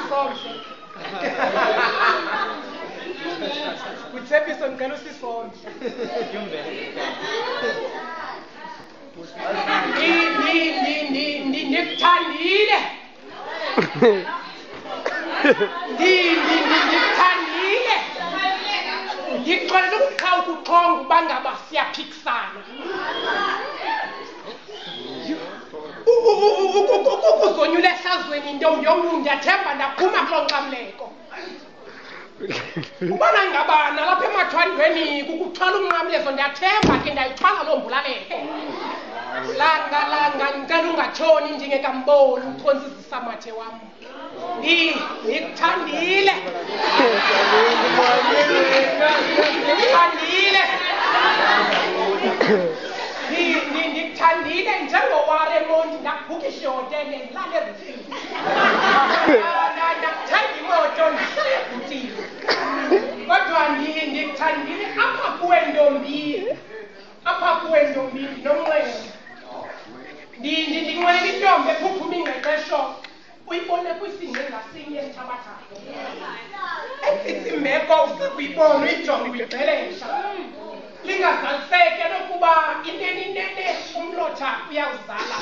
usisomhle. Uthepiso ngicela usisomhle. Ndikuthandile. Ndikuthandile. Ngixolela ukuqhawe ukuchonga uba ngaba siyaphikisana. Ukuzonyula ehlazweni into yomntu ndiyathemba ndaphuma kuloo nqamleko. Ubona ngabana lapha emathwandweni kukuthwala umnqamlezo ndiyathemba ke ndayithwala loo mbulaleko. Langa ngicela ungatshoni njengekamboni uthonsisa samathe wam. Ndikuthandile. Ndikuthandile njengowaremonti ndakubhuka ishotele ndilale erifini. Ndakuthenga imoto ndihlale ebhutile. Kodwa ndikuthandile apha kuwe ntombini. Apha kuwe ntombini ndinomnqweno. Ndinqwenela intombi ephuphuma ingqeqesho uyibone kwisingqi ngasinye esithabathayo. Imeko usikuyibona uyijonge uyigqelesha. Lingazaliseke lokuba inene umlotha uyawuzala.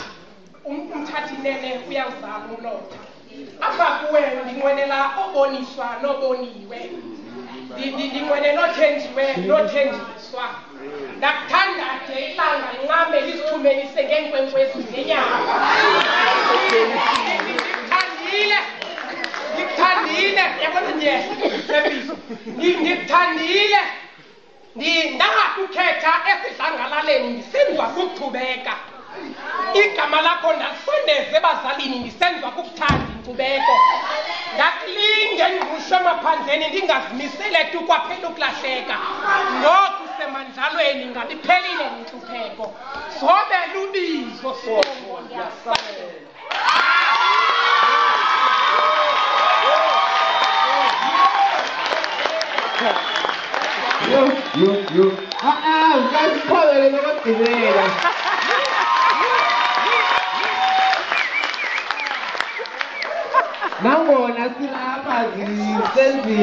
Umthathi inene uyawuzala umlotha. Apha kuwe ndinqwenela oboniswa noboniwe. Ndinqwenela othenjiwe nothenjiswa. Ndakuthanda de ilanga linqame lisithumelise ngeenkwenkwezi nenyama. Ndikuthandile yabona nje Thepiso. Ndikuthandile. Ndangakukhetha esidlangalaleni ndisenziwa kukuthubeka. Igama lakho ndalisondeze ebazalini ndisenziwa kukuthanda inkcubeko. Ndakulinge ngusho emaphandleni ndingazimisele tu kwaphela ukulahleka. Ngoku semandlalweni ngaliphelile intlupheko. Sobela ubizo songo ndiyasalela. Yo. Ngasiphobele lokugcinela. Nangona silapha zisenziwe.